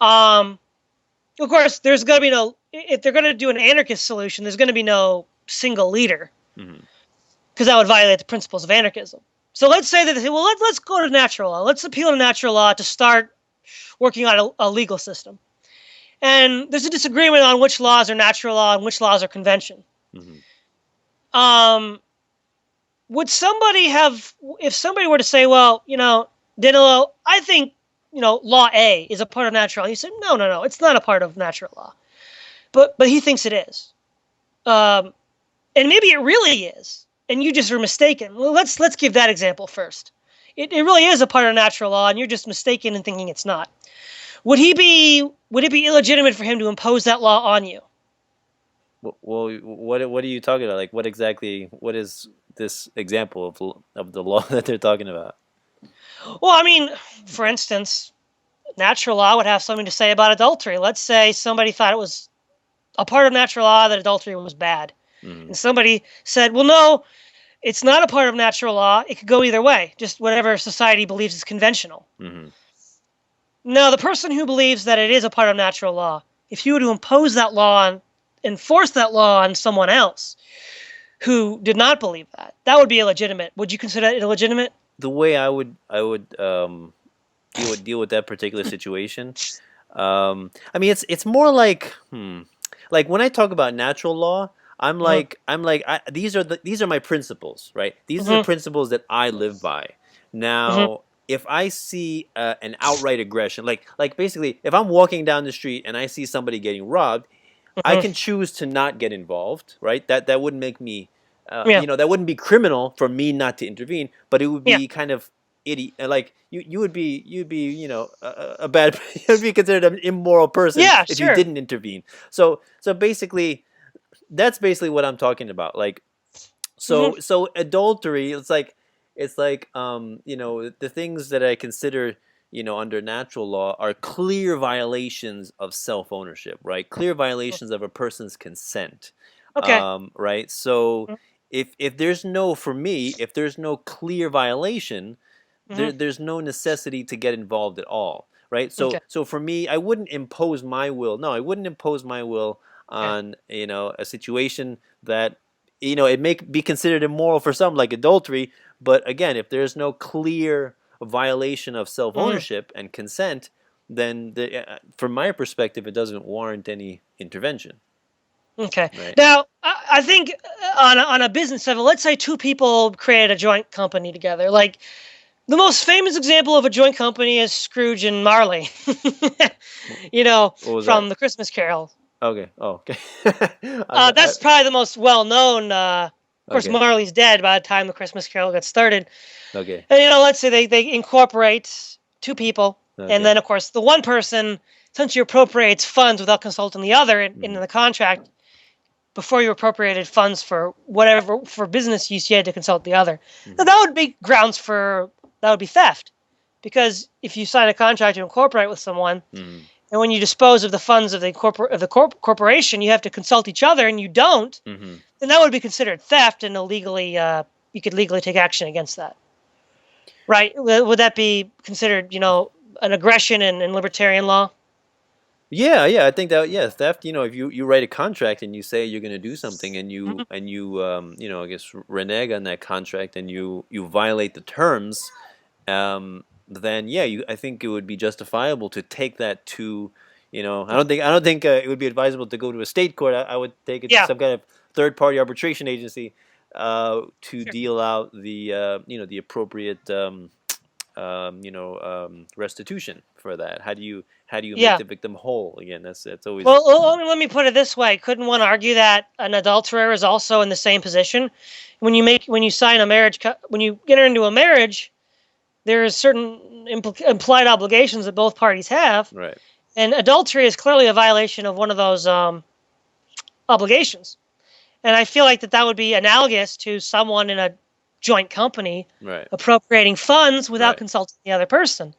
Of course, there's going to be no, if they're going to do an anarchist solution, there's going to be no single leader, because that would violate the principles of anarchism. So let's say that they say, well, let's go to natural law. Let's appeal to natural law to start working on a legal system. And there's a disagreement on which laws are natural law and which laws are convention. Would somebody have, if somebody were to say, well, Danilo, I think, law A is a part of natural law. He said, no, it's not a part of natural law. But he thinks it is. And maybe it really is. And you just are mistaken. Well, let's give that example first. It really is a part of natural law, and you're just mistaken in thinking it's not. Would it be illegitimate for him to impose that law on you? Well, what are you talking about? Like, what is this example of the law that they're talking about? Well, I mean, for instance, natural law would have something to say about adultery. Let's say somebody thought it was a part of natural law that adultery was bad. And somebody said, well, no, it's not a part of natural law. It could go either way, just whatever society believes is conventional. Now, the person who believes that it is a part of natural law, if you were to impose that law enforce that law on someone else who did not believe that, that would be illegitimate. Would you consider it illegitimate? The way I would deal with that particular situation, I mean, it's more like when I talk about natural law, I'm like these are my principles, right? These are the principles that I live by. Now, if I see an outright aggression, like basically, if I'm walking down the street and I see somebody getting robbed, I can choose to not get involved, right? That wouldn't make me, that wouldn't be criminal for me not to intervene, but it would be kind of idiot. Like you'd be a bad, you'd be considered an immoral person if you didn't intervene. So basically, that's basically what I'm talking about. Like, so adultery, it's like the things that I consider under natural law are clear violations of self-ownership, right? Clear violations of a person's consent. Right? So if there's no clear violation, there's no necessity to get involved at all, right? So for me, I wouldn't impose my will. No, I wouldn't impose my will on a situation that it may be considered immoral for some, like adultery. But again, if there's no clear violation of self-ownership and consent, then from my perspective, it doesn't warrant any intervention. Okay. Right. Now, I think on a business level, let's say two people create a joint company together. Like, the most famous example of a joint company is Scrooge and Marley, from The Christmas Carol. Okay. Oh, okay. That's probably the most well-known. Of course, Marley's dead by the time The Christmas Carol gets started. Okay. And let's say they incorporate two people, and then of course the one person essentially appropriates funds without consulting the other in the contract. Before you appropriated funds for business use, you had to consult the other. Now, that would be grounds that would be theft, because if you sign a contract to incorporate with someone, and when you dispose of the funds of the corporation, you have to consult each other, and you don't, then that would be considered theft, and you could legally take action against that. Right? Would that be considered, an aggression in libertarian law? Yeah, I think that theft. If you write a contract and you say you're going to do something and you I guess renege on that contract and you violate the terms, then I think it would be justifiable to take that to, I don't think it would be advisable to go to a state court. I would take it to some kind of third-party arbitration agency to deal out the appropriate restitution for that. How do you make the victim whole again? That's always. Well, let me put it this way: couldn't one argue that an adulterer is also in the same position? When you sign a marriage, when you get into a marriage, there is certain implied obligations that both parties have, right? And adultery is clearly a violation of one of those obligations. And I feel like that would be analogous to someone in a joint company appropriating funds without consulting the other person.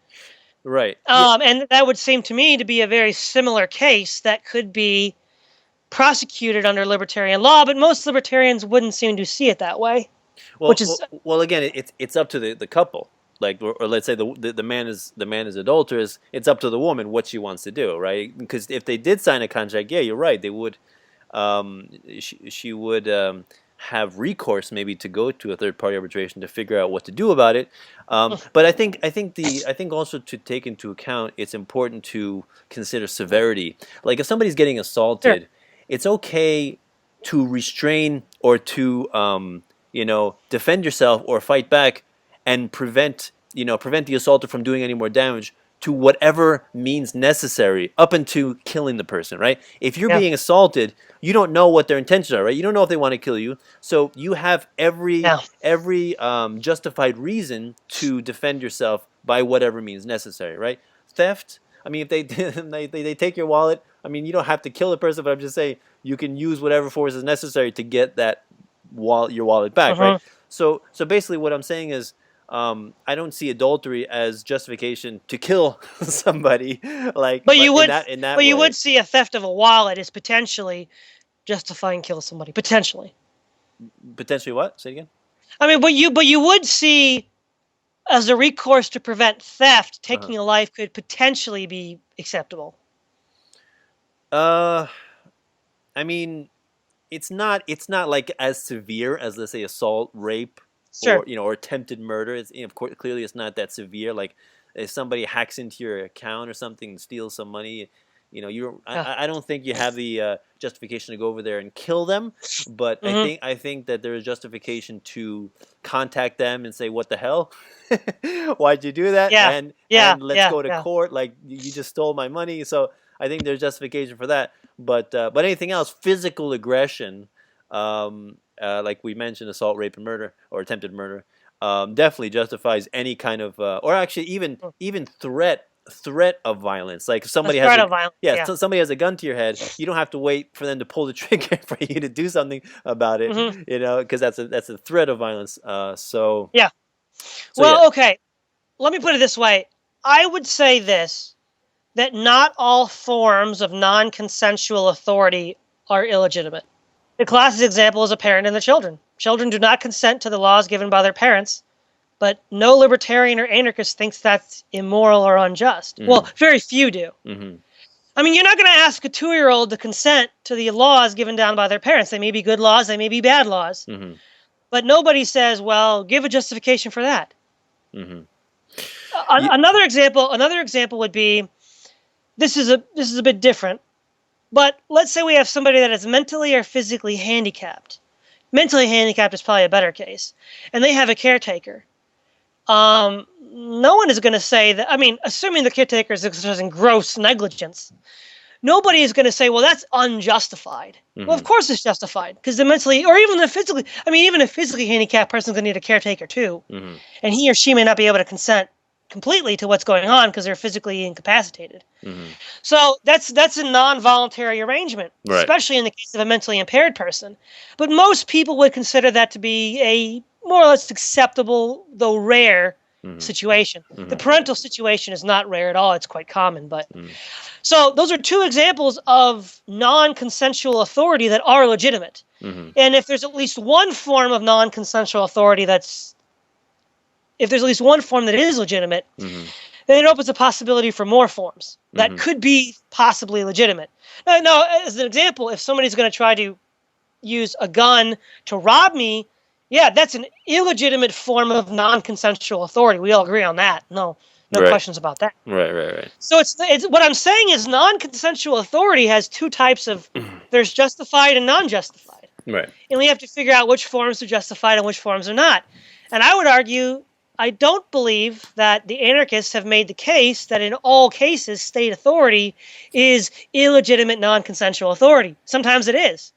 Right. And that would seem to me to be a very similar case that could be prosecuted under libertarian law, but most libertarians wouldn't seem to see it that way. Well, again, it's up to the couple. like, or let's say the man is adulterous. It's up to the woman what she wants to do, right? Because if they did sign a contract, yeah, you're right, they would. She would have recourse maybe to go to a third party arbitration to figure out what to do about it. But I think also to take into account, it's important to consider severity. Like if somebody's getting assaulted, Sure. it's okay to restrain or to defend yourself or fight back and prevent the assaulter from doing any more damage to whatever means necessary up until killing the person, right? If you're Yeah. being assaulted, you don't know what their intentions are, right? You don't know if they want to kill you, so you have every justified reason to defend yourself by whatever means necessary, right? Theft. I mean, if they take your wallet, I mean, you don't have to kill the person, but I'm just saying you can use whatever force is necessary to get that your wallet back, right? So basically, what I'm saying is, I don't see adultery as justification to kill somebody, like, But you would, in that but you way. would see a theft of a wallet as potentially justifying killing somebody. Potentially. Potentially what? Say it again. I mean, but you would see as a recourse to prevent theft, taking a life could potentially be acceptable. I mean, it's not like as severe as, let's say, assault, rape, Sure. or attempted murder. It's, of course, clearly it's not that severe. Like if somebody hacks into your account or something and steals some money, I don't think you have the justification to go over there and kill them. But I think that there is justification to contact them and say, "What the hell? Why'd you do that?" Yeah. And let's Yeah. go to court. Like you just stole my money. So I think there's justification for that. But anything else, physical aggression, like we mentioned, assault, rape, and murder, or attempted murder, definitely justifies any kind of, or actually even threat of violence. Like if somebody has somebody has a gun to your head, you don't have to wait for them to pull the trigger for you to do something about it. Because that's a threat of violence. Yeah. Well, okay. Let me put it this way. I would say this, that not all forms of non-consensual authority are illegitimate. The classic example is a parent and the children. Children do not consent to the laws given by their parents, but no libertarian or anarchist thinks that's immoral or unjust. Well, very few do. I mean, you're not going to ask a 2-year-old to consent to the laws given down by their parents. They may be good laws, they may be bad laws. But nobody says, well, give a justification for that. Another example would be, this is a bit different, but let's say we have somebody that is mentally or physically handicapped. Mentally handicapped is probably a better case, and they have a caretaker. No one is going to say that. I mean, assuming the caretaker is exercising gross negligence, nobody is going to say, well, that's unjustified. Well, of course it's justified, because the mentally, or even the physically, I mean, even a physically handicapped person is going to need a caretaker too, and he or she may not be able to consent completely to what's going on because they're physically incapacitated. So that's a non-voluntary arrangement, especially in the case of a mentally impaired person. But most people would consider that to be a more or less acceptable, though rare, situation. The parental situation is not rare at all. It's quite common. But so those are two examples of non-consensual authority that are legitimate. And if there's at least one form of non-consensual authority if there's at least one form that is legitimate, then it opens a possibility for more forms that could be possibly legitimate. Now, as an example, if somebody's going to try to use a gun to rob me, yeah, that's an illegitimate form of non-consensual authority. We all agree on that. No questions about that. Right. So it's what I'm saying is non-consensual authority has two types of, there's justified and non-justified. Right. And we have to figure out which forms are justified and which forms are not. And I would argue, I don't believe that the anarchists have made the case that in all cases state authority is illegitimate non-consensual authority. Sometimes it is,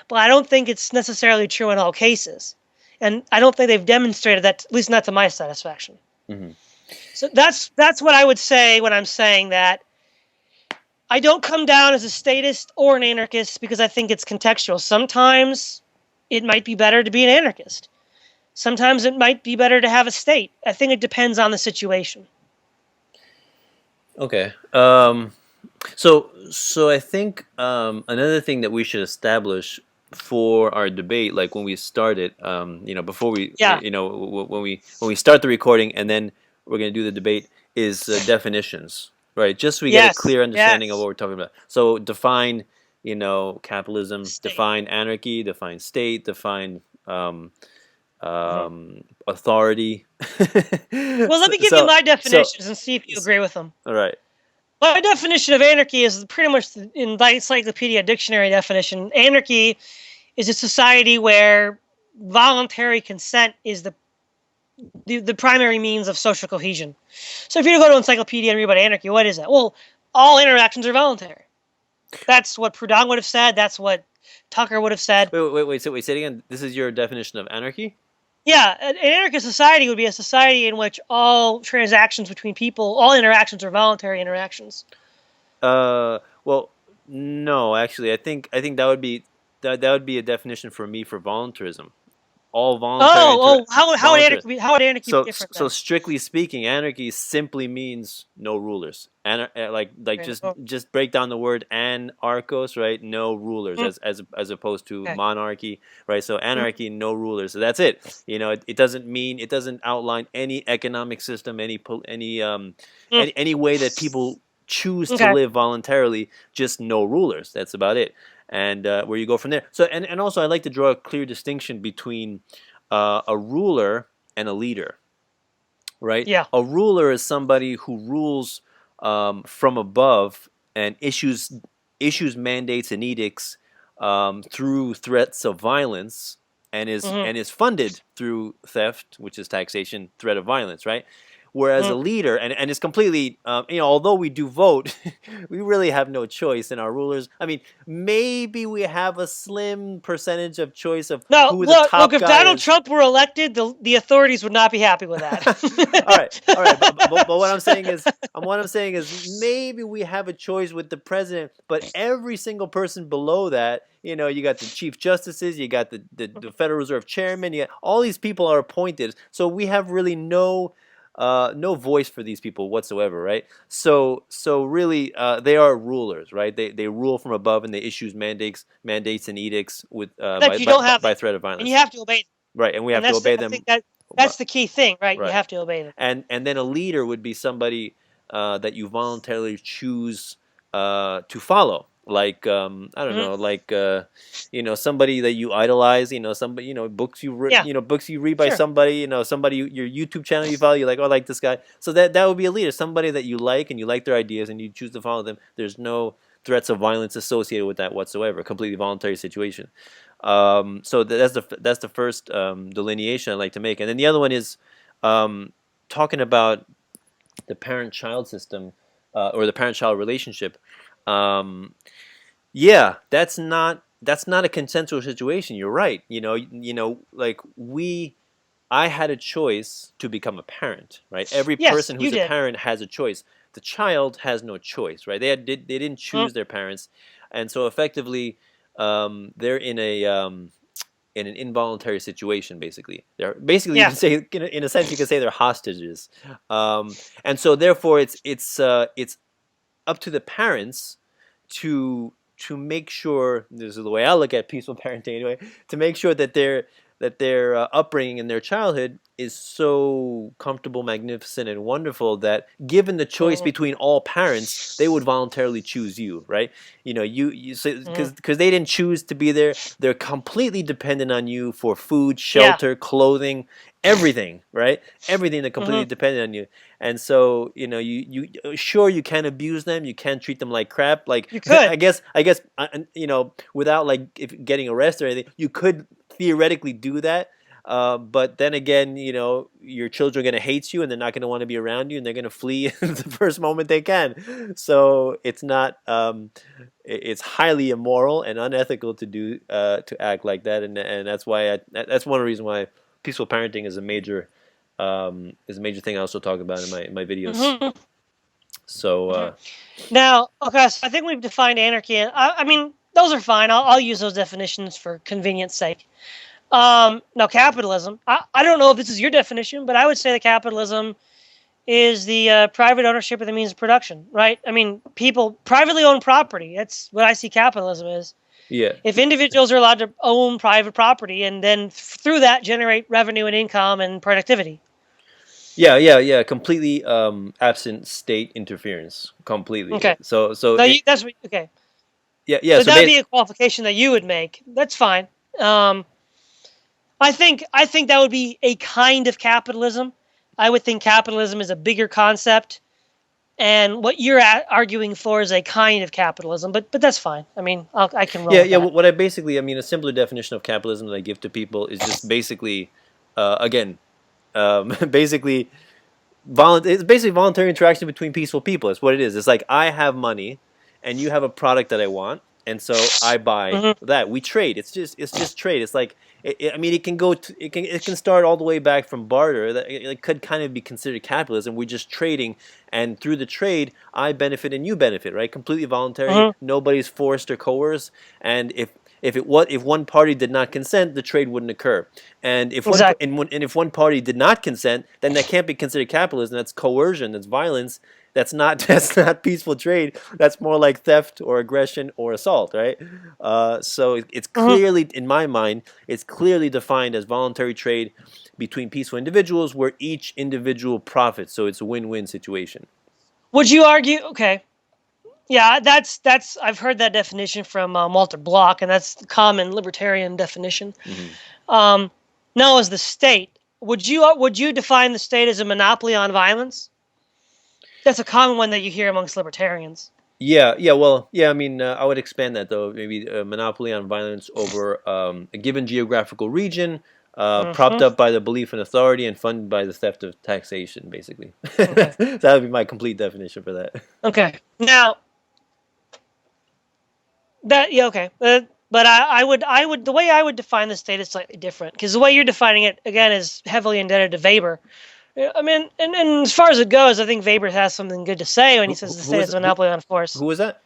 but I don't think it's necessarily true in all cases. And I don't think they've demonstrated that, at least not to my satisfaction. So that's what I would say when I'm saying that. I don't come down as a statist or an anarchist because I think it's contextual. Sometimes it might be better to be an anarchist. Sometimes it might be better to have a state. I think it depends on the situation. Okay. So I think another thing that we should establish for our debate, like when we start it, before we, when we start the recording, and then we're going to do the debate is definitions, right? Just so we get a Yes. clear understanding of Yes. what we're talking about. So define, capitalism, State. define anarchy, define state, define Mhm. authority. Well, let so, me give you so, my so, definitions and see if you agree with them. all right. My definition of anarchy is pretty much in the Encyclopedia Dictionary definition. Anarchy is a society where voluntary consent is the primary means of social cohesion. So if you go to Encyclopedia and read about anarchy, what is that? Well, all interactions are voluntary. That's what Proudhon would have said. That's what Tucker would have said. Wait, say it again. This is your definition of anarchy? Yeah, an anarchist society would be a society in which all transactions between people, all interactions are voluntary interactions. Well, no, actually, I think that would be a definition for me for voluntarism. All voluntary voluntary. How would anarchy be different So then? strictly speaking, anarchy simply means no rulers. Like Okay. just break down the word anarchos, right? No rulers, Mm, as opposed to okay. monarchy, right? So Mm, anarchy, no rulers. So that's it. It doesn't outline any economic system, mm, any way that people choose to okay. live voluntarily. Just no rulers. That's about it. And where you go from there. So and also I like to draw a clear distinction between a ruler and a leader, right? Yeah. A ruler is somebody who rules from above and issues mandates and edicts through threats of violence Hmm. and is funded through theft, which is taxation, threat of violence, right? Whereas a Mm. leader, and it's completely, although we do vote, we really have no choice in our rulers. I mean, maybe we have a slim percentage of choice of No, who the look, top if guy Donald is. Trump were elected, the authorities would not be happy with that. All right, but what I'm saying is maybe we have a choice with the president, but every single person below that, you got the chief justices, you got the Federal Reserve chairman, all these people are appointed, so we have really no voice for these people whatsoever, right? So really, they are rulers, right? They rule from above and they issue mandates and edicts with That you don't have by them, threat of and you violence, have to obey them. right? And we And have to obey I think them, that's the key thing, right? You right? have to obey them. And then a leader would be somebody that you voluntarily choose to follow, like I don't Hmm. know, like somebody that you idolize, somebody, Yeah, books you read by sure. somebody, somebody your YouTube channel you follow, you're like, oh, I like this guy, so that would be a leader, somebody that you like and you like their ideas and you choose to follow them. There's no threats of violence associated with that whatsoever. Completely voluntary situation. So that's the first delineation I like to make, and then the other one is um, talking about the parent-child system or the parent-child relationship. Um, yeah, that's not a consensual situation. You're right. Like I had a choice to become a parent, right? Every Yes, person you who's a did. parent has a choice. The child has no choice, right? They didn't Mm, choose their parents, and so effectively, they're in an involuntary situation. Basically you yeah. can say, in a sense, you can say they're hostages, and so therefore it's up to the parents to make sure, this is the way I look at peaceful parenting anyway, to make sure that their upbringing and their childhood is so comfortable, magnificent, and wonderful that, given the choice Hmm. between all parents, they would voluntarily choose you, right? You Hmm. because they didn't choose to be there. They're completely dependent on you for food, Yeah. shelter, clothing, everything, right? Everything, they're Hmm. completely dependent on you. And so, sure, you can abuse them, you can treat them like crap, like You I could. guess without like if getting arrested or anything, you could theoretically do that. But then again, your children are going to hate you and they're not going to want to be around you and they're going to flee the first moment they can. So it's not, it's highly immoral and unethical to act like that. And that's why that's one of the reasons why peaceful parenting is a major thing I also talk about in my videos. Hmm. So, Hmm. Now, okay, so I think we've defined anarchy. I mean, those are fine. I'll use those definitions for convenience sake. Now, capitalism. I don't know if this is your definition, but I would say that capitalism is the private ownership of the means of production, right? I mean, people privately own property. That's what I see capitalism is. yeah. If individuals are allowed to own private property and then through that generate revenue and income and productivity. Yeah. Completely absent state interference. Completely. Okay. So So it, that's what, okay. yeah. So So that'd be a qualification that you would make. That's fine. Um, I think that would be a kind of capitalism. I would think capitalism is a bigger concept, and what you're arguing for is a kind of capitalism. But that's fine. I mean, I can roll with yeah. that. What I basically, I mean, a simpler definition of capitalism that I give to people is just basically, again, basically it's basically voluntary interaction between peaceful people. It's what it is. It's like I have money, and you have a product that I want, and so I buy Hmm. that. We trade. It's just trade. It's like I mean, it can start all the way back from barter. That it could kind of be considered capitalism. We're just trading, and through the trade, I benefit and you benefit. Right? Completely voluntary. Hmm. Nobody's forced or coerced. And if one party did not consent, the trade wouldn't occur. And Exactly. if one party did not consent, then that can't be considered capitalism. That's coercion. That's violence. That's not that's not peaceful trade. That's more like theft or aggression or assault, right? So it's Hmm. clearly, in my mind, it's clearly defined as voluntary trade between peaceful individuals, where each individual profits. So it's a win-win situation. Would you argue? Okay. Yeah, that's. I've heard that definition from Walter Block, and that's the common libertarian definition. Hmm. Um, now, as the state, would you define the state as a monopoly on violence? That's a common one that you hear amongst libertarians. Yeah. Well, yeah. I mean, I would expand that though. Maybe a monopoly on violence over a given geographical region, propped Hmm. up by the belief in authority and funded by the theft of taxation. Basically, Okay. that would be my complete definition for that. Okay. Now that yeah okay, but the way I would define the state is slightly different because the way you're defining it again is heavily indebted to Weber. Yeah, I mean, and as far as it goes, I think Weber has something good to say when he says the Who state is has a monopoly on force. who was that?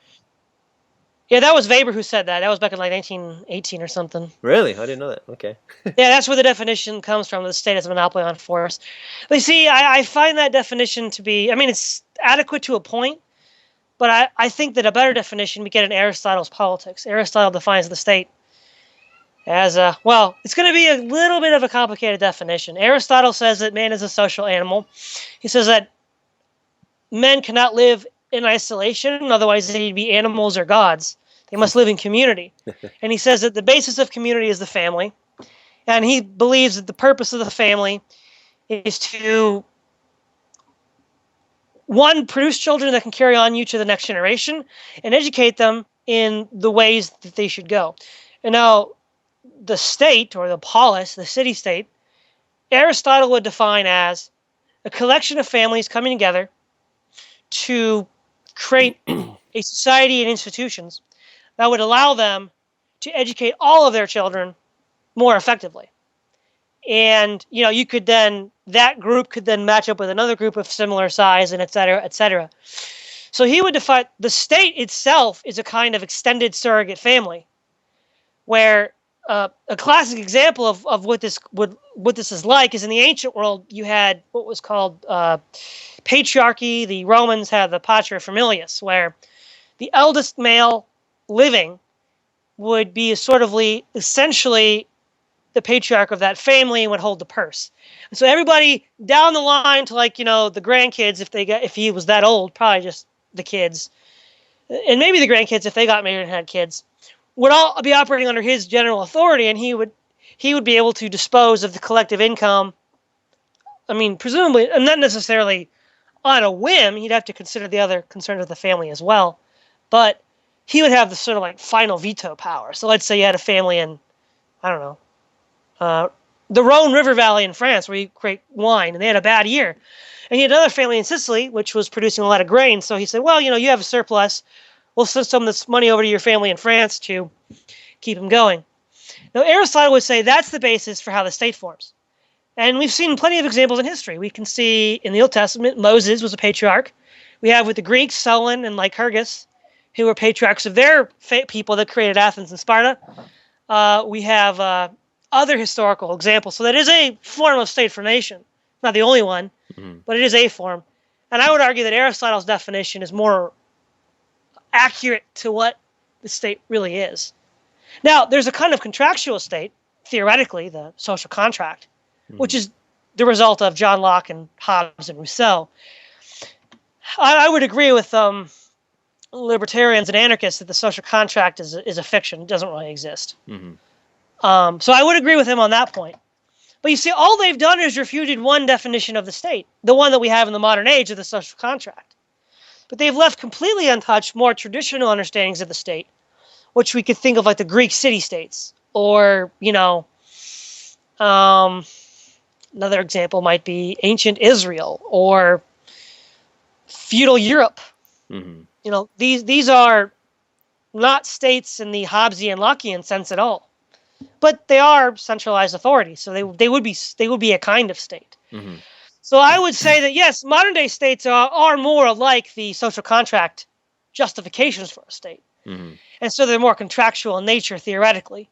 Yeah, that was Weber who said that. That was back in like 1918 or something. Really? I didn't know that. Okay. Yeah, that's where the definition comes from. The state has a monopoly on force. But you see, I find that definition to be, I mean, it's adequate to a point, but I think that a better definition we get in Aristotle's Politics. Aristotle defines the state as a, well, it's going to be a little bit of a complicated definition. Aristotle says that man is a social animal. He says that men cannot live in isolation, otherwise they'd be animals or gods. They must live in community. And he says that the basis of community is the family. And he believes that the purpose of the family is to, one, produce children that can carry on you to the next generation and educate them in the ways that they should go. And now, the state, or the polis, the city state, Aristotle would define as a collection of families coming together to create a society and institutions that would allow them to educate all of their children more effectively. And you could then, that group could then match up with another group of similar size, and et cetera, et cetera. So he would define the state itself is a kind of extended surrogate family, where a classic example of what this is like is in the ancient world. You had what was called patriarchy. The Romans had the paterfamilias, where the eldest male living would be essentially the patriarch of that family and would hold the purse. And so everybody down the line to the grandkids, if he was that old, probably just the kids, and maybe the grandkids if they got married and had kids, would all be operating under his general authority, and he would be able to dispose of the collective income. I mean, presumably, and not necessarily on a whim. He'd have to consider the other concerns of the family as well, but he would have the sort of like final veto power. So let's say you had a family in, I don't know, the Rhone River Valley in France, where you create wine, and they had a bad year. And he had another family in Sicily, which was producing a lot of grain. So he said, well, you have a surplus. We'll send some of this money over to your family in France to keep them going. Now, Aristotle would say that's the basis for how the state forms. And we've seen plenty of examples in history. We can see in the Old Testament, Moses was a patriarch. We have with the Greeks, Solon and Lycurgus, who were patriarchs of their people that created Athens and Sparta. We have other historical examples. So that is a form of state formation. Not the only one, Mhm. but it is a form. And I would argue that Aristotle's definition is more accurate to what the state really is. Now, there's a kind of contractual state, theoretically, the social contract, which is the result of John Locke and Hobbes and Rousseau. I would agree with libertarians and anarchists that the social contract is a fiction. It doesn't really exist. So I would agree with him on that point. But you see, all they've done is refuted one definition of the state, the one that we have in the modern age of the social contract. But they've left completely untouched more traditional understandings of the state, which we could think of like the Greek city-states, or, another example might be ancient Israel or feudal Europe. These are not states in the Hobbesian Lockean sense at all, but they are centralized authorities, so they would be a kind of state. So I would say that yes, modern day states are more like the social contract justifications for a state, and so they're more contractual in nature theoretically.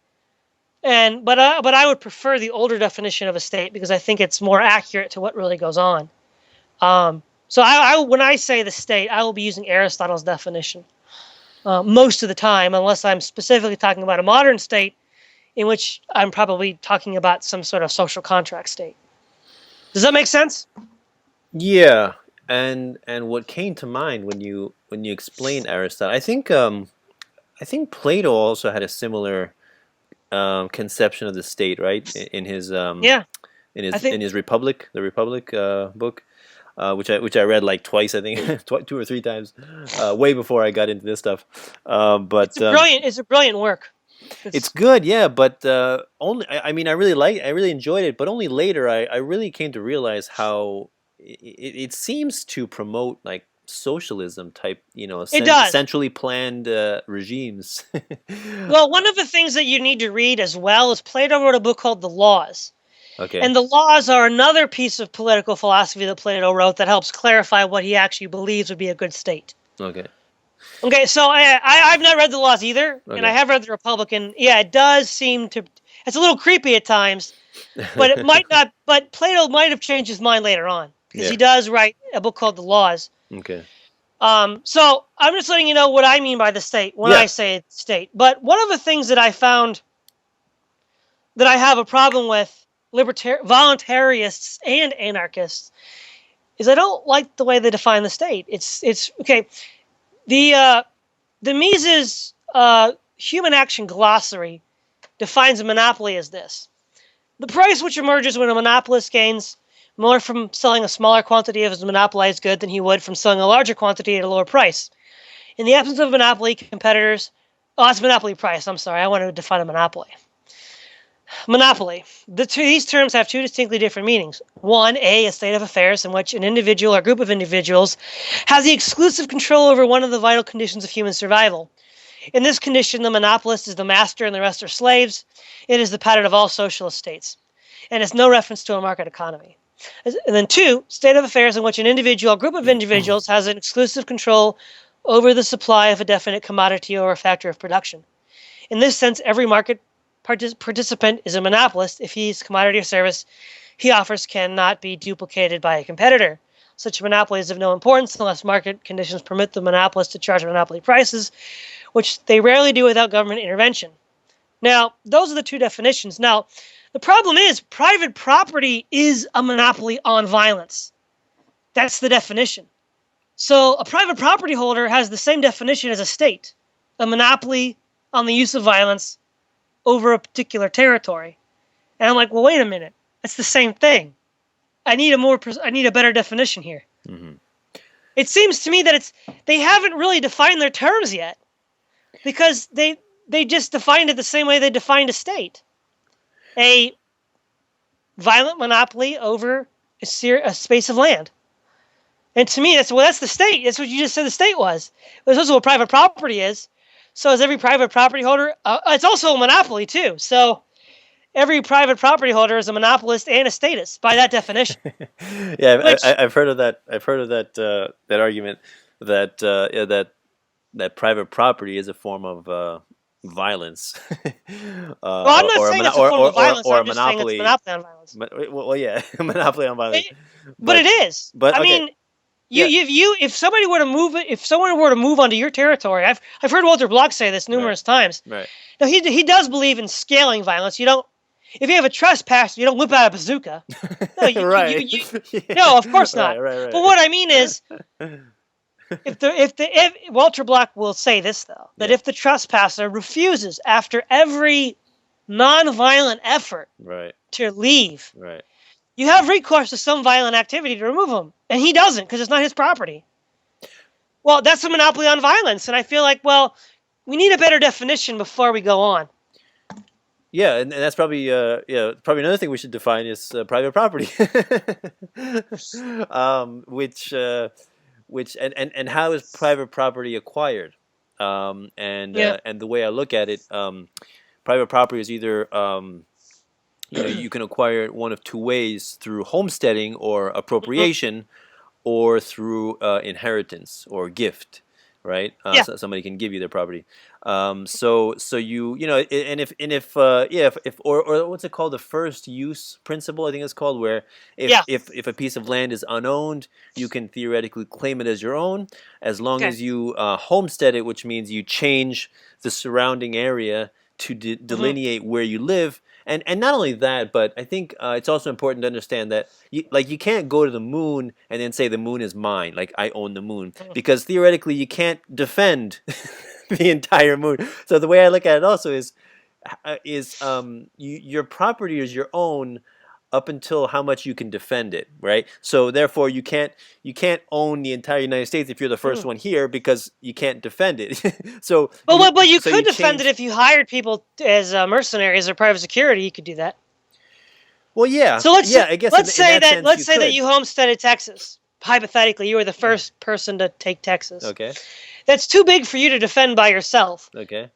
But I would prefer the older definition of a state because I think it's more accurate to what really goes on. So when I say the state, I will be using Aristotle's definition most of the time, unless I'm specifically talking about a modern state, in which I'm probably talking about some sort of social contract state. Does that make sense? Yeah, and what came to mind when you explained Aristotle, I think Plato also had a similar conception of the state, right? In his in his Republic, the Republic book, which I read like twice, I think, 2 or 3 times, way before I got into this stuff. But it's a brilliant work. It's good, yeah, but only. I mean, I really enjoyed it, but only later I really came to realize how it seems to promote like socialism type, centrally planned regimes. Well, one of the things that you need to read as well is Plato wrote a book called The Laws. Okay. And the Laws are another piece of political philosophy that Plato wrote that helps clarify what he actually believes would be a good state. Okay, so I've not read the Laws either, and I have read the Republican. Yeah, it does seem to. It's a little creepy at times, but it might not. But Plato might have changed his mind later on because he does write a book called The Laws. Okay. So I'm just letting you know what I mean by the state when I say state. But one of the things that I found that I have a problem with voluntarists and anarchists is I don't like the way they define the state. It's okay. The Mises Human Action Glossary defines a monopoly as this: the price which emerges when a monopolist gains more from selling a smaller quantity of his monopolized good than he would from selling a larger quantity at a lower price. In the absence of monopoly, competitors... Oh, it's monopoly price. I'm sorry. I want to define a monopoly. Monopoly. These terms have 2 distinctly different meanings. One, a state of affairs in which an individual or group of individuals has the exclusive control over one of the vital conditions of human survival. In this condition, the monopolist is the master and the rest are slaves. It is the pattern of all socialist states, and it's no reference to a market economy. And then 2, state of affairs in which an individual or group of individuals has an exclusive control over the supply of a definite commodity or a factor of production. In this sense, every market participant is a monopolist if his commodity or service he offers cannot be duplicated by a competitor. Such a monopoly is of no importance unless market conditions permit the monopolist to charge monopoly prices, which they rarely do without government intervention. Now, those are the 2 definitions. Now, the problem is private property is a monopoly on violence. That's the definition. So a private property holder has the same definition as a state, a monopoly on the use of violence over a particular territory. And I'm like, well, wait a minute. It's the same thing. I need a better definition here. It seems to me that they haven't really defined their terms yet, because they just defined it the same way they defined a state. A violent monopoly over a space of land. And to me, that's the state. That's what you just said the state was. That's also what private property is. So is every private property holder... it's also a monopoly, too. So every private property holder is a monopolist and a statist, by that definition. Yeah, I've heard of that. I've heard of that argument that private property is a form of... violence. Well, I'm not saying it's a form of violence. Or I'm just saying it's monopoly on violence. Well, yeah, monopoly on violence. But it is. But I mean, if somebody were to move it, if someone were to move onto your territory, I've heard Walter Block say this numerous times. Right. Now he does believe in scaling violence. You don't. if you have a trespass, you don't whip out a bazooka. No, Right. no, of course Right, not. right, But what I mean is, if Walter Block will say this though, that Yeah. if the trespasser refuses after every non-violent effort Right, to leave, right. you have recourse to some violent activity to remove him, and he doesn't because it's not his property. Well, that's a monopoly on violence, and I feel like, well, we need a better definition before we go on. Yeah, and that's probably probably another thing we should define is private property, which and how is private property acquired? Yeah. And the way I look at it, private property is either you can acquire it one of two ways through homesteading or Mhm. appropriation, or through inheritance or gift, right? Yeah. So somebody can give you their property. So and if or what's it called, the first use principle, I think it's called, where Yeah. if a piece of land is unowned, you can theoretically claim it as your own as long Okay. as you homestead it, which means you change the surrounding area to Mhm. delineate where you live. And not only that, but I think it's also important to understand that you can't go to the moon and then say the moon is mine, like I own the moon, Mhm. because theoretically you can't defend the entire moon. So the way I look at it also is your property is your own up until how much you can defend it, right? So therefore you can't own the entire United States if you're the first Mhm. one here, because you can't defend it. so But you but you so you could defend it change. if you hired people as mercenaries or private security. You could do that. Well, yeah, So yeah. I guess let's in say that that sense you could. you homesteaded Texas. Hypothetically, you were the first person to take Texas. Okay. That's too big for you to defend by yourself. Okay.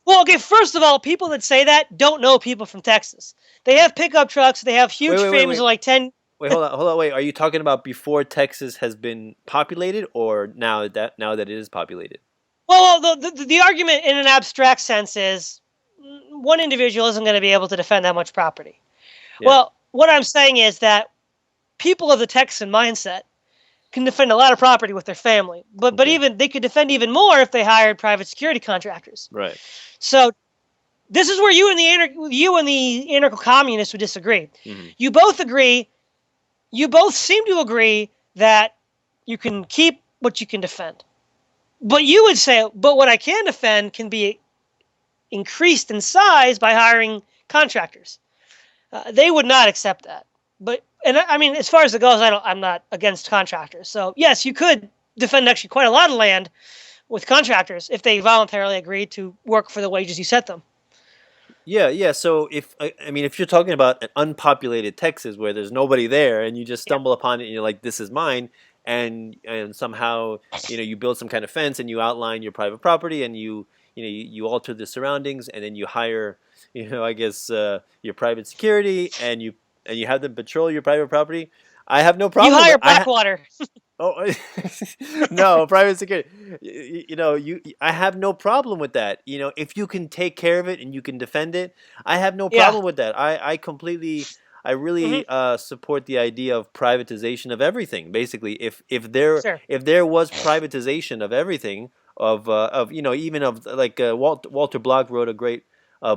Well, okay, first of all, people that say that don't know people from Texas. They have pickup trucks, they have Wait, huge wait, wait, frames of wait. like 10. Wait, hold on, wait. Are you talking about before Texas has been populated, or now that it is populated? Well, the argument in an abstract sense is one individual isn't going to be able to defend that much property. Yeah. Well, what I'm saying is that people of the Texan mindset can defend a lot of property with their family, but Okay. even they could defend even more if they hired private security contractors. Right. So this is where you and the anarcho communists would disagree. Hmm. You both agree. You both seem to agree that you can keep what you can defend, but you would say, but what I can defend can be increased in size by hiring contractors. They would not accept that. But and I mean, as far as it goes, I'm not against contractors. So yes, you could defend actually quite a lot of land with contractors if they voluntarily agree to work for the wages you set them. Yeah, yeah. So I mean, if you're talking about an unpopulated Texas where there's nobody there, and you just Yeah. stumble upon it and you're like, "This is mine," and somehow you build some kind of fence and you outline your private property, and you alter the surroundings, and then you hire I guess your private security, and you have them patrol your private property. I have no You problem with hire Blackwater. Oh no, private security. I have no problem with that. If you can take care of it and you can defend it, I have no Yeah. problem with that. I Hmm. really support the idea of privatization of everything. Basically, if there Sure. if there was privatization of everything, of even of like Walter Block wrote a great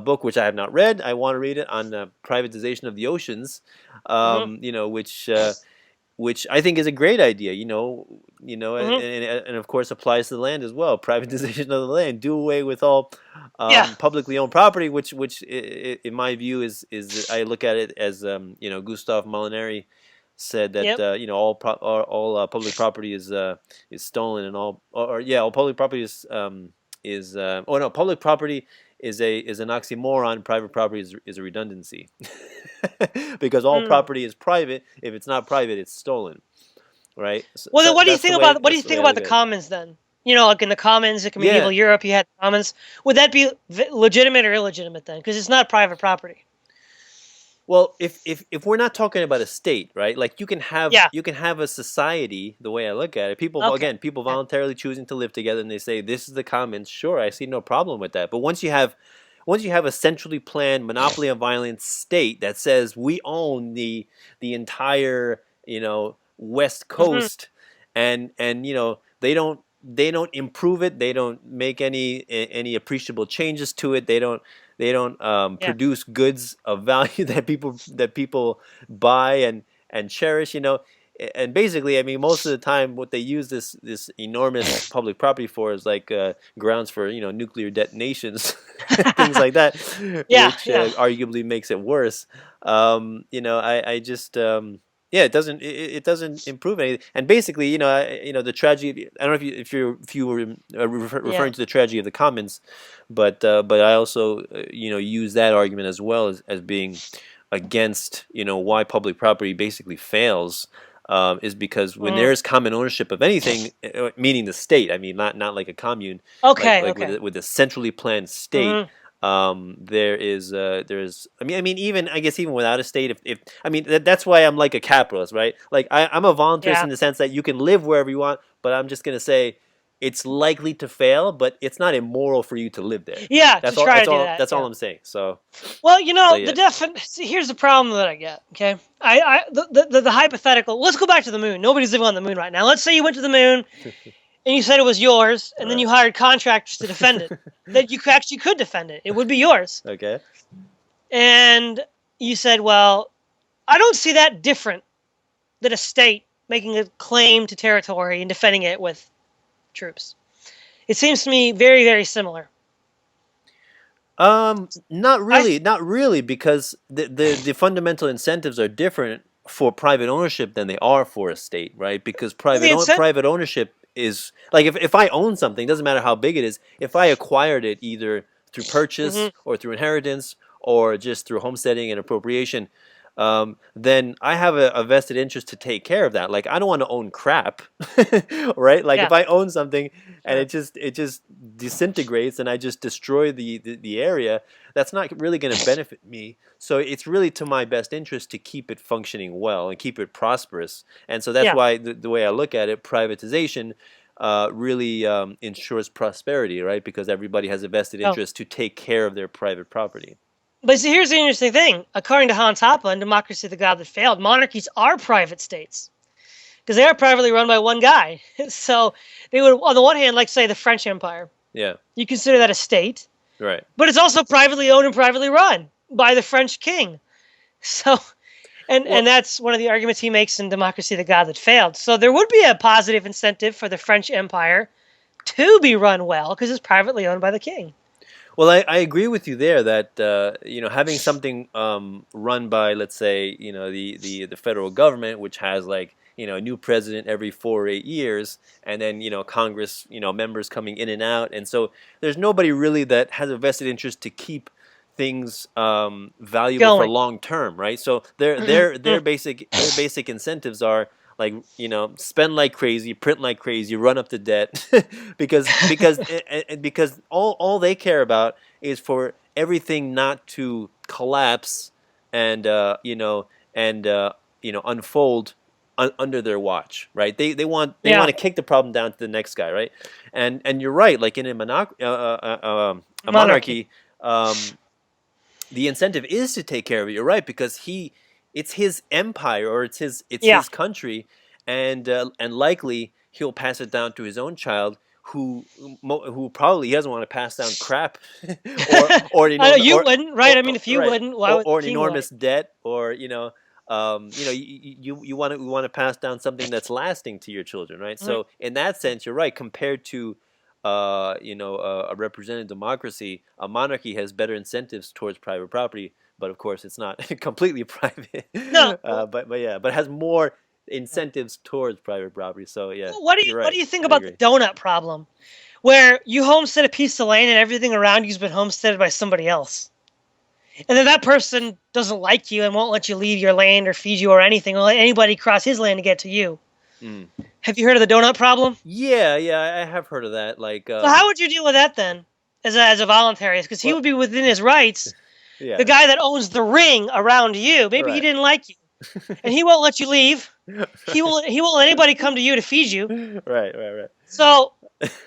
book which I have not read. I want to read it on privatization of the oceans. Hmm. Which I think is a great idea, and, Hmm. and of course applies to the land as well. Privatization of the land, do away with all Yeah. publicly owned property, which in my view is I look at it as Gustav Molinari said that Yep. all public property is stolen, and all public property is oh no, public property is an oxymoron. Private property is a redundancy. Because all Mm. property is private. If it's not private, it's stolen, right? So, Well, then so what do you that's the think way about that's the way I the look at it. commons then? Like in the commons, like in Yeah. medieval Europe, you had commons. Would that be legitimate or illegitimate then? Because it's not private property. Well, if we're not talking about a state, right? Like Yeah. you can have a society. The way I look at it, Okay. people Okay. voluntarily choosing to live together, and they say this is the commons. Sure, I see no problem with that. But once you have a centrally planned monopoly of violence state that says we own the entire West Hmm. Coast, and they don't improve it, they don't make any appreciable changes to it, they don't Yeah. produce goods of value that people buy and cherish. And basically, I mean, most of the time, what they use this enormous public property for is like grounds for nuclear detonations, things like that, Yeah. which Yeah. arguably makes it worse. I just yeah, it doesn't improve anything. And basically, the tragedy. I don't know if you were Yeah. referring to the tragedy of the commons, but I also use that argument as well as being against why public property basically fails. Is because when Mm. there's common ownership of anything, meaning the state. I mean, not like a commune, Okay. like Okay. with a centrally planned state. Hmm. There's I mean even I guess even without a state, if I mean that's why I'm like a capitalist, right? Like I'm a voluntarist Yeah. in the sense that you can live wherever you want, but I'm just gonna say it's likely to fail, but it's not immoral for you to live there. Yeah. To That's all. try That's to do all. that. That's all Yeah. I'm saying. So Well, yeah. see, here's the problem that I get. Okay, the hypothetical. Let's go back to the moon. Nobody's living on the moon right now. Let's say you went to the moon and you said it was yours, and then Right. you hired contractors to defend it. That you actually could defend it. It would be yours. Okay. And you said, well, I don't see that different than a state making a claim to territory and defending it with troops. It seems to me very, very similar. Not I really, not really, because the fundamental incentives are different for private ownership than they are for a state, right? Because the incentive. private ownership is like if I own something, doesn't matter how big it is, if I acquired it either through purchase Hmm. or through inheritance or just through homesteading and appropriation, then I have a vested interest to take care of that. Like I don't want to own crap, right? Like if Yeah. I own something and Sure. it just disintegrates and I just destroy the area, that's not really going to benefit me. So it's really to my best interest to keep it functioning well and keep it prosperous. And so that's Yeah. why the way I look at it, privatization really ensures prosperity, right? Because everybody has a vested Oh. interest to take care of their private property. But see, here's the interesting thing. According to Hans Hoppe in Democracy, the God That Failed, monarchies are private states because they are privately run by one guy. So they would, on the one hand, like say the French Empire, Yeah, you consider that a state, right. but it's also privately owned and privately run by the French king. So, Well, and that's one of the arguments he makes in Democracy, the God That Failed. So there would be a positive incentive for the French Empire to be run well because it's privately owned by the king. Well, I agree with you there that having something run by, let's say, the federal government, which has like a new president every 4 or 8 years, and then Congress members coming in and out, and so there's nobody really that has a vested interest to keep things valuable for Going. long term, right? So their basic incentives are like spend like crazy, print like crazy, run up the debt, because all they care about is for everything not to collapse and unfold under their watch, right? They want Yeah. to kick the problem down to the next guy, right? And you're right, like in a Monarchy. monarchy, um, the incentive is to take care of it. You're right, because it's his empire, or it's Yeah. his country, and likely he'll pass it down to his own child, who probably he doesn't want to pass down crap, or an I know enormous you wouldn't, right? I mean, if you right, wouldn't, why would the or an king would? enormous debt, or you want to pass down something that's lasting to your children, right? Mhm. So in that sense, you're right. Compared to a representative democracy, a monarchy has better incentives towards private property, but of course it's not completely private. No. But has more incentives towards private property. So yeah, Well, you're what right. do you think I about the agree. donut problem, where you homestead a piece of land and everything around you's been homesteaded by somebody else, and then that person doesn't like you and won't let you leave your land or feed you or anything, or let anybody cross his land to get to you? Mm. Have you heard of the donut problem? Yeah, I have heard of that. Like, So how would you deal with that then, as a voluntarist? Because he well, would be within his rights. yeah, The guy that owns the ring around you, maybe he right. didn't like you, and he won't let you leave. He won't let anybody come to you to feed you. Right. So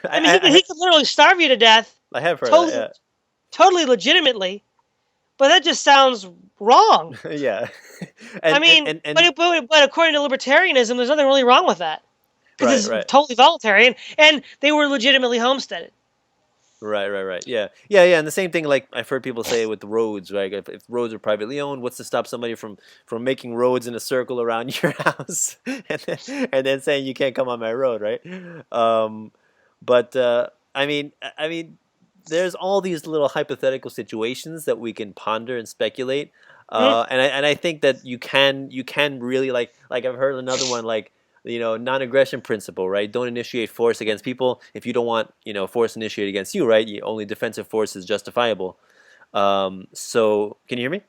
I mean, I he could literally starve you to death, I have heard of totally, that. totally legitimately. But that just sounds wrong. Yeah, yeah. I and mean, and, and, and but according to libertarianism, there's nothing really wrong with that because right. it's totally voluntary, and they were legitimately homesteaded. Right. Yeah. And the same thing, like I've heard people say with the roads, right? If roads are privately owned, what's to stop somebody from making roads in a circle around your house, and then saying you can't come on my road, right? Um, but I mean, there's all these little hypothetical situations that we can ponder and speculate, Mm, and I think that you can really like I've heard another one like non-aggression principle, right? Don't initiate force against people if you don't want force initiated against you, right? Only defensive force is justifiable. So can you hear me?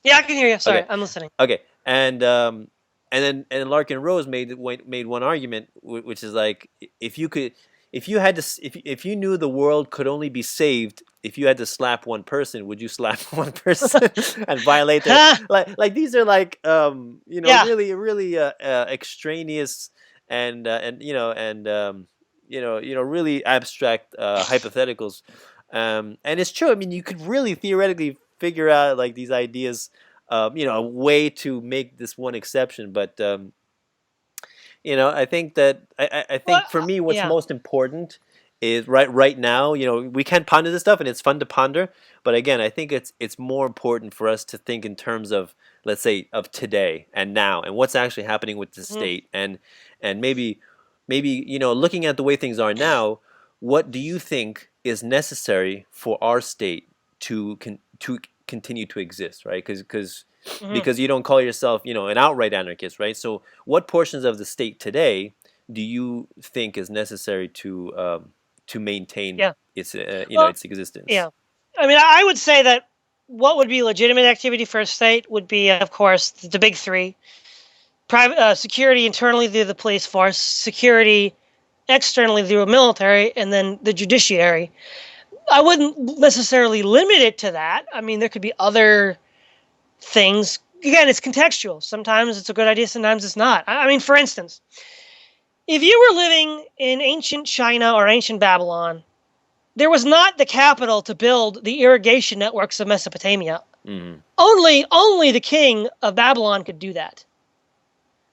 yeah, I can hear you. Sorry, Okay, I'm listening. okay, and then Larkin Rose made one argument, which is like if you could, if you had to, if you knew the world could only be saved if you had to slap one person, would you slap one person and violate their like these are like Yeah. really extraneous and really abstract hypotheticals, and it's true. I mean, you could really theoretically figure out like these ideas, a way to make this one exception. But I think that I Well, think for me, what's yeah. most important is right now. We can ponder this stuff, and it's fun to ponder. But again, I think it's more important for us to think in terms of, let's say, of today and now, and what's actually happening with the Mhm. state, and maybe looking at the way things are now, what do you think is necessary for our state to continue to exist, right? Mhm. Because you don't call yourself, an outright anarchist, right? So, what portions of the state today do you think is necessary to maintain Yeah. its Well, its existence? yeah. I mean, I would say that what would be legitimate activity for a state would be, of course, the big three: private security internally through the police force, security externally through a military, and then the judiciary. I wouldn't necessarily limit it to that. I mean, there could be other things. Again, it's contextual. Sometimes it's a good idea, sometimes it's not. I mean, for instance, if you were living in ancient China or ancient Babylon, there was not the capital to build the irrigation networks of Mesopotamia. Mm-hmm. Only the king of Babylon could do that.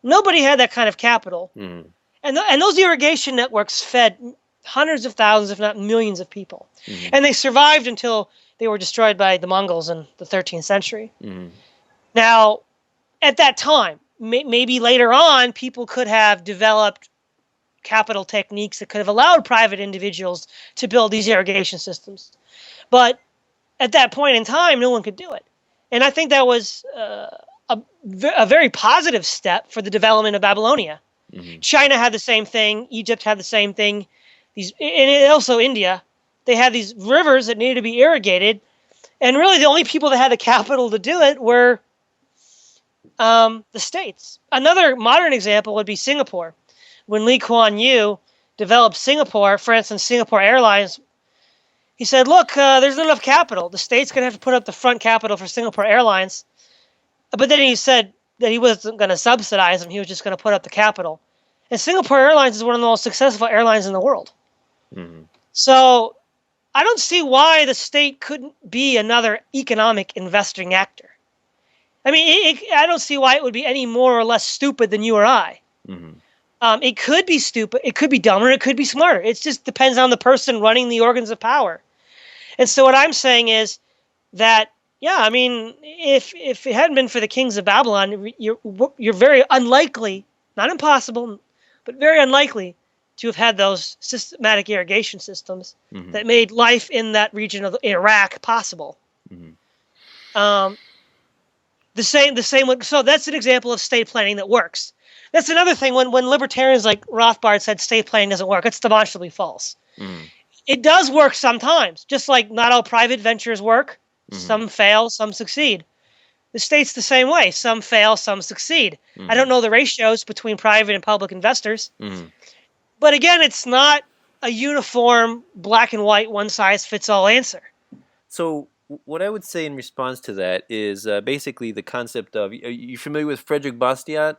Nobody had that kind of capital. Mm-hmm. And those irrigation networks fed hundreds of thousands, if not millions of people. Mm-hmm. And they survived until they were destroyed by the Mongols in the 13th century. Mm-hmm. Now, at that time, maybe later on, people could have developed capital techniques that could have allowed private individuals to build these irrigation systems. But at that point in time, no one could do it. And I think that was a very positive step for the development of Babylonia. Mm-hmm. China had the same thing. Egypt had the same thing. And also India, they had these rivers that needed to be irrigated. And really, the only people that had the capital to do it were the states. Another modern example would be Singapore. When Lee Kuan Yew developed Singapore, for instance, Singapore Airlines, he said, look, there's not enough capital. The state's going to have to put up the front capital for Singapore Airlines. But then he said that he wasn't going to subsidize them. He was just going to put up the capital. And Singapore Airlines is one of the most successful airlines in the world. Mm-hmm. So I don't see why the state couldn't be another economic investing actor. I mean, I don't see why it would be any more or less stupid than you or I. Mm-hmm. It could be stupid, it could be dumber, it could be smarter. It just depends on the person running the organs of power. And so what I'm saying is that, yeah, I mean, if it hadn't been for the kings of Babylon, you're very unlikely, not impossible, but very unlikely to have had those systematic irrigation systems Mm-hmm. that made life in that region of Iraq possible. Mm-hmm. The same. So that's an example of state planning that works. That's another thing. When libertarians like Rothbard said state planning doesn't work, it's demonstrably false. Mm-hmm. It does work sometimes, just like not all private ventures work. Mm-hmm. Some fail, some succeed. The state's the same way. Some fail, some succeed. Mm-hmm. I don't know the ratios between private and public investors. Mm-hmm. But again, it's not a uniform, black and white, one-size-fits-all answer. So what I would say in response to that is basically the concept of, are you familiar with Frederick Bastiat?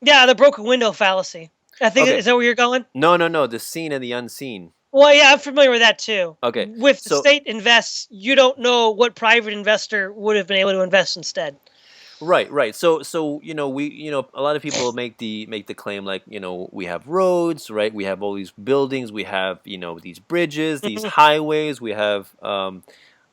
Yeah, the broken window fallacy. I think, Okay. is that where you're going? No, the seen and the unseen. Well, yeah, I'm familiar with that too. Okay, With the so state invests, you don't know what private investor would have been able to invest instead. Right. So a lot of people make the claim like we have roads, right? We have all these buildings, we have these bridges, these Mhm. highways, we have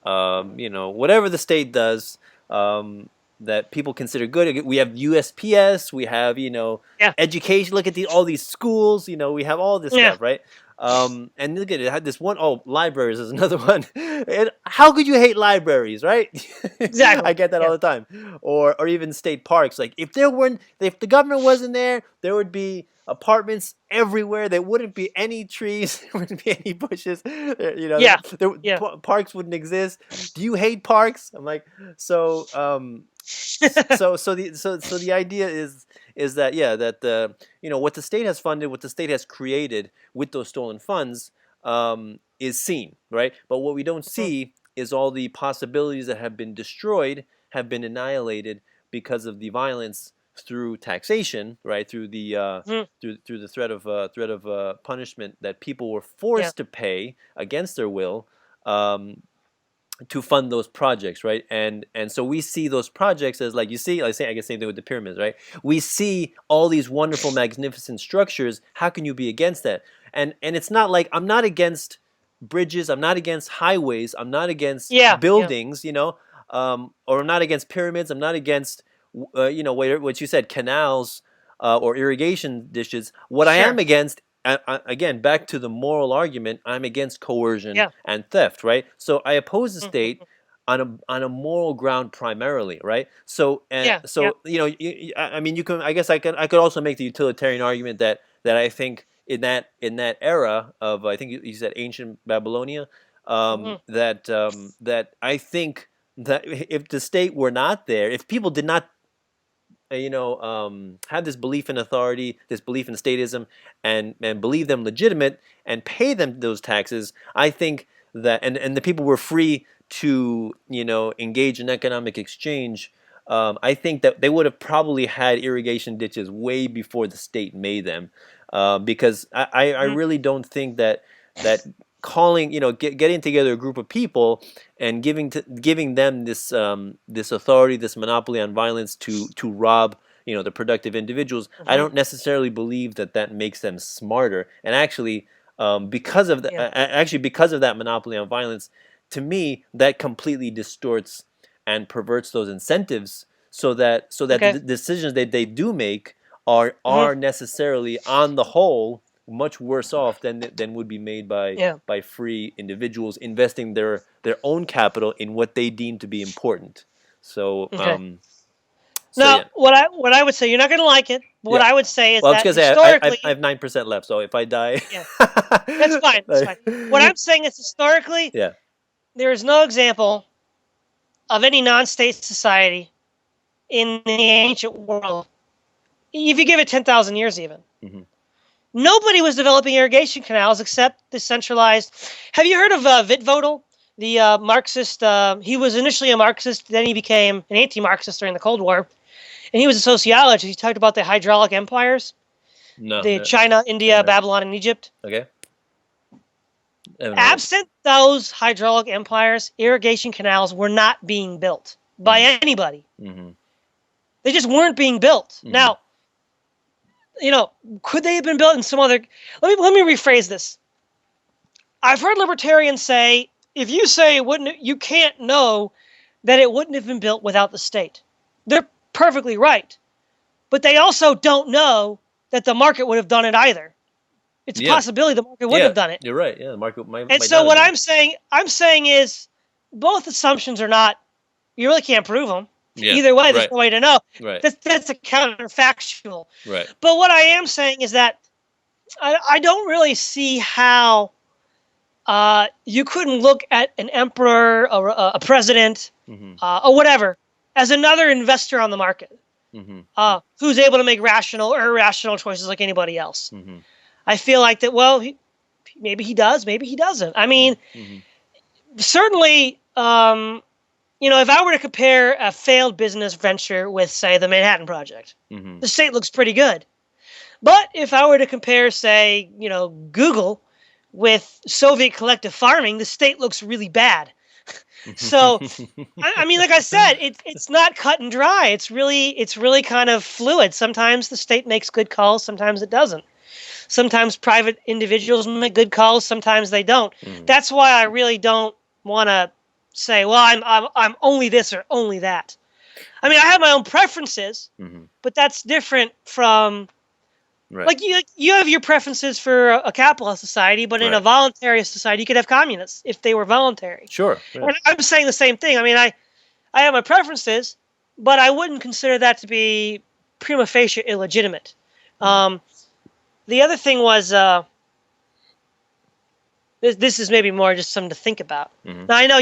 whatever the state does that people consider good. We have USPS, we have Yeah. education. Look at all these schools. We have all this Yeah. stuff, right? And look at it. Had this one. Oh, libraries is another one. And how could you hate libraries, right? Exactly. I get that all Yeah. the time. Or even state parks. Like if the government wasn't there would be apartments everywhere. There wouldn't be any trees. There wouldn't be any bushes. Yeah. Yeah. Parks wouldn't exist. Do you hate parks? I'm like, so. So the idea is that that the what the state has funded, what the state has created with those stolen funds is seen, right? But what we don't Mhm. see is all the possibilities that have been destroyed, have been annihilated because of the violence through taxation, right? Through the Mhm. through the threat of punishment that people were Yeah. forced to pay against their will. To fund those projects, right? And so we see those projects as like I guess same thing with the pyramids, right? We see all these wonderful, magnificent structures. How can you be against that? And it's not like I'm not against bridges, I'm not against highways, I'm not against Yeah. Yeah. buildings, or I'm not against pyramids, I'm not against what you said, canals or irrigation dishes. What I am Sure. against, again, back to the moral argument, I'm against coercion Yeah. and theft, right? So I oppose the state Mhm. on a moral ground primarily, right? So Yeah. Yeah. so I mean, you can, I guess I could also make the utilitarian argument that I think in that era of, I think you said ancient Babylonia, Mhm. that I think that if the state were not there, if people did not have this belief in authority, this belief in statism, and believe them legitimate and pay them those taxes, I think that, and the people were free to engage in economic exchange. I think that they would have probably had irrigation ditches way before the state made them, because I Mhm. really don't think that calling getting together a group of people and giving them this authority, this monopoly on violence to rob the productive individuals. I Mhm. don't necessarily believe that makes them smarter. And actually, Yeah. because of that monopoly on violence, to me that completely distorts and perverts those incentives, so that Okay. the decisions that they do make are Mhm. are necessarily, on the whole, much worse off than would be made by Yeah. by free individuals investing their own capital in what they deem to be important. So Okay. so Now, yeah. what I would say, you're not going to like it, but what Yeah. I would say is Well, I was that gonna say I historically, have 9% left, so if I die, yeah, that's fine. That's fine. What I'm saying is historically, yeah. there is no example of any non-state society in the ancient world, if you give it 10,000 years even. Hmm. Nobody was developing irrigation canals except the centralized. Have you heard of Wittvodel, the Marxist? He was initially a Marxist, then he became an anti-Marxist during the Cold War, and he was a sociologist. He talked about the hydraulic empires, No, the no, China, never India, heard. Babylon, and Egypt. Okay, I haven't heard. Absent those hydraulic empires, irrigation canals were not being built by Hmm. anybody. Hmm. They just weren't being built. Hmm. Now, you know, could they have been built in some other? Let me rephrase this. I've heard libertarians say, if you say it wouldn't, you can't know that it wouldn't have been built without the state. They're perfectly right, but they also don't know that the market would have done it either. It's a Yeah, possibility the market wouldn't yeah, have done it. you're right. Yeah, the market might And might so not have what done it. I'm saying is both assumptions are not. You really can't prove them. Yeah, Either way, there's right, no way to know. right, That's a counterfactual. right. But what I am saying is that I don't really see how you couldn't look at an emperor or a president Hmm. or whatever as another investor on the market Hmm. who's able to make rational or irrational choices like anybody else. Hmm. I feel like that. Well, maybe he does, maybe he doesn't. I mean, Hmm. certainly, if I were to compare a failed business venture with, say, the Manhattan Project, Hmm. the state looks pretty good. But if I were to compare, say, Google with Soviet collective farming, the state looks really bad. So, I mean, like I said, it's not cut and dry. It's really kind of fluid. Sometimes the state makes good calls, sometimes it doesn't. Sometimes private individuals make good calls, sometimes they don't. That's why I really don't want to say, well, I'm only this or only that. I mean, I have my own preferences, but that's different from like you have your preferences for a capitalist society, but in a voluntarist society, you could have communists if they were voluntary. Sure. Yeah. And I'm saying the same thing. I mean, I have my preferences, but I wouldn't consider that to be prima facie illegitimate. The other thing was, this is maybe more just something to think about. Now, I know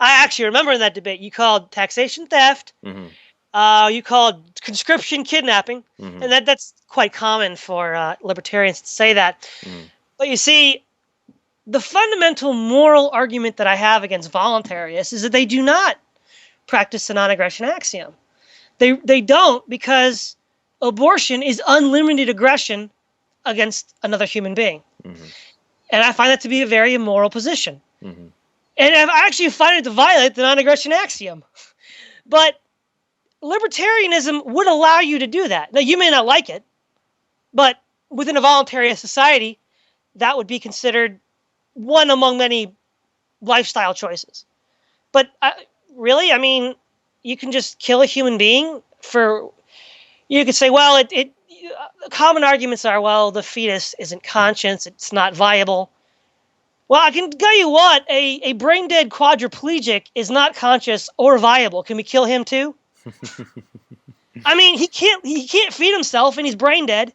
I actually remember in that debate, you called taxation theft, you called conscription kidnapping, and that's quite common for libertarians to say that. But you see, the fundamental moral argument that I have against voluntarists is that they do not practice the non-aggression axiom. They don't, because abortion is unlimited aggression against another human being. And I find that to be a very immoral position. And I actually find it to violate the non-aggression axiom. But libertarianism would allow you to do that. Now, you may not like it, but within a voluntarist society, that would be considered one among many lifestyle choices. But really, I mean, you can just kill a human being for... You could say, well, common arguments are, well, the fetus isn't conscious, it's not viable. Well, I can tell you what, a brain-dead quadriplegic is not conscious or viable. Can we kill him too? I mean, he can't feed himself and he's brain-dead.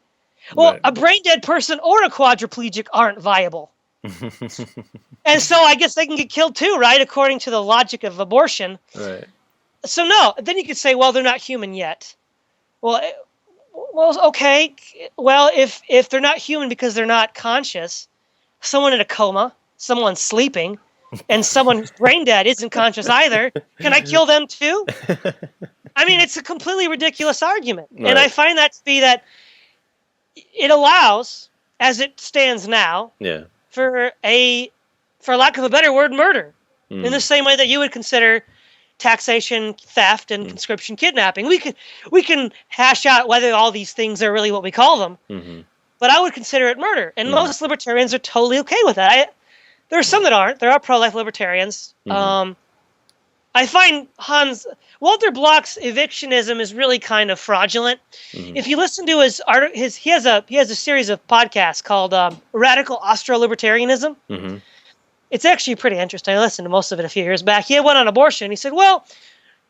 Well, a brain-dead person or a quadriplegic aren't viable. And so I guess they can get killed too, right, according to the logic of abortion. Right. So no, then you could say, well, they're not human yet. Well, okay. Well, if they're not human because they're not conscious, someone in a coma, someone sleeping, and someone who's brain dead isn't conscious either, can I kill them too? I mean, it's a completely ridiculous argument. Right. And I find that to be that it allows, as it stands now, for lack of a better word, murder. In the same way that you would consider taxation, theft, and conscription kidnapping. We can hash out whether all these things are really what we call them, but I would consider it murder. And most libertarians are totally okay with that. There are some that aren't. There are pro-life libertarians. I find Walter Block's evictionism is really kind of fraudulent. If you listen to he has a series of podcasts called Radical Austro-Libertarianism. It's actually pretty interesting. I listened to most of it a few years back. He had one on abortion. He said, well,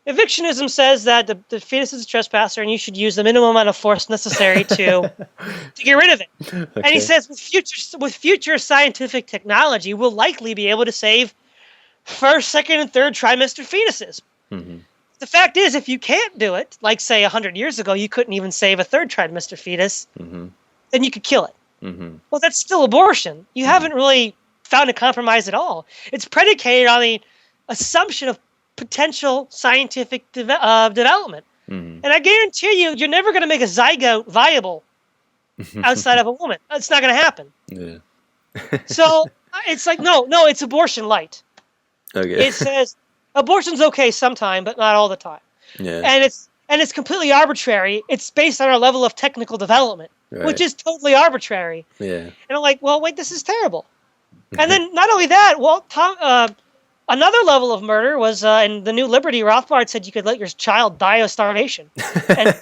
evictionism says that the fetus is a trespasser and you should use the minimum amount of force necessary to get rid of it. Okay. And he says with future scientific technology, we'll likely be able to save first, second, and third trimester fetuses. The fact is, if you can't do it, like say 100 years ago, you couldn't even save a third trimester fetus, then you could kill it. Well, that's still abortion. You haven't really found a compromise at all. It's predicated on the assumption of potential scientific development. And I guarantee you're never going to make a zygote viable outside of a woman. It's not going to happen. So it's like, no, it's abortion light. Okay. It says abortion's okay sometime, but not all the time. And it's completely arbitrary. It's based on our level of technical development, which is totally arbitrary. And I'm like, well, wait, this is terrible. And then not only that, another level of murder was in the New Liberty. Rothbard said you could let your child die of starvation. And,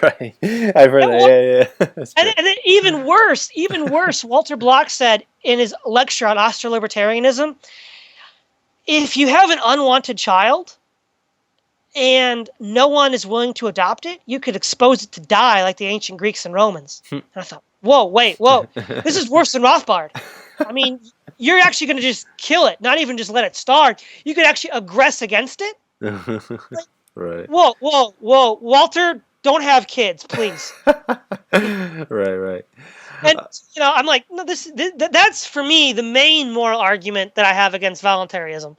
right, I've heard that. And then even worse, Walter Block said in his lecture on Austro-Libertarianism, if you have an unwanted child and no one is willing to adopt it, you could expose it to die like the ancient Greeks and Romans. And I thought, whoa, this is worse than Rothbard. I mean, you're actually going to just kill it, not even just let it starve. You could actually aggress against it. Right. Whoa, Walter, don't have kids, please. Right. And I'm like, no, that's for me the main moral argument that I have against voluntarism,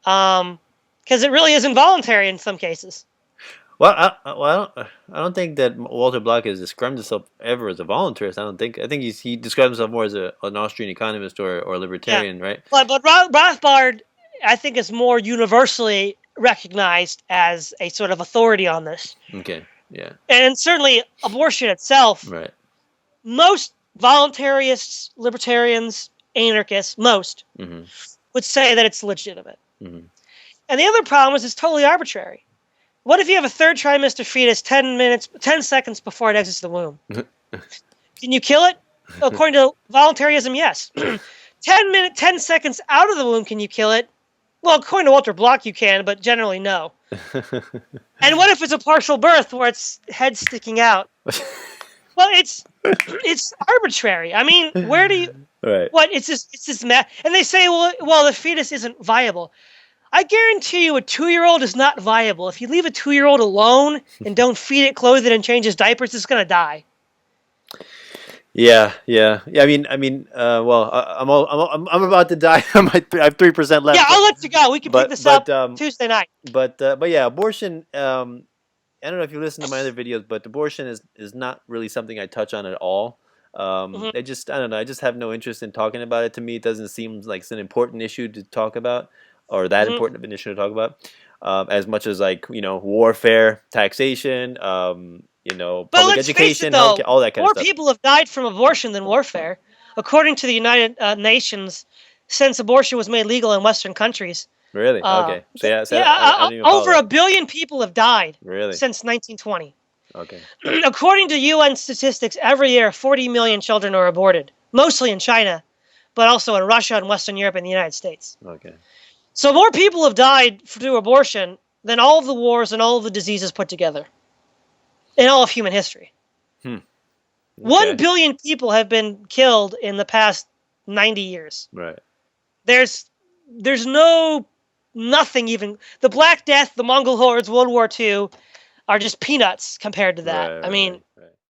because it really is involuntary in some cases. Well, I don't think that Walter Block has described himself ever as a voluntarist. I think he describes himself more as an Austrian economist or libertarian, right? But Rothbard I think is more universally recognized as a sort of authority on this. Okay. Yeah. And certainly abortion itself. Right. Most voluntarists, libertarians, anarchists, most would say that it's legitimate. And the other problem is it's totally arbitrary. What if you have a third trimester fetus 10 seconds before it exits the womb? Can you kill it? According to voluntarism, yes. 10 seconds out of the womb, can you kill it? Well, according to Walter Block, you can, but generally no. And what if it's a partial birth where its head's sticking out? Well, it's arbitrary. I mean, where do you? Right. What? It's this math, and they say, well, the fetus isn't viable. I guarantee you, a 2-year-old is not viable. If you leave a 2-year-old alone and don't feed it, clothe it, and change his diapers, it's gonna die. Yeah. I mean. Well, I'm about to die. I have 3% left. Yeah, I'll let you go. We can pick this up Tuesday night. But yeah, abortion. I don't know if you listen to my other videos, but abortion is not really something I touch on at all. I don't know. I just have no interest in talking about it. To me, it doesn't seem like it's an important issue to talk about, or that important of an issue to talk about, as much as like warfare, taxation, public education, healthcare, all that kind of stuff. More people have died from abortion than warfare, according to the United Nations, since abortion was made legal in Western countries. Really? Okay. Over 1 billion people have died since 1920. Okay. According to UN statistics, every year 40 million children are aborted, mostly in China, but also in Russia and Western Europe and the United States. Okay. So more people have died through abortion than all of the wars and all of the diseases put together in all of human history. Okay. 1 billion people have been killed in the past 90 years. Right. There's nothing even. The Black Death, the Mongol hordes, World War II are just peanuts compared to that. Right, I mean, right.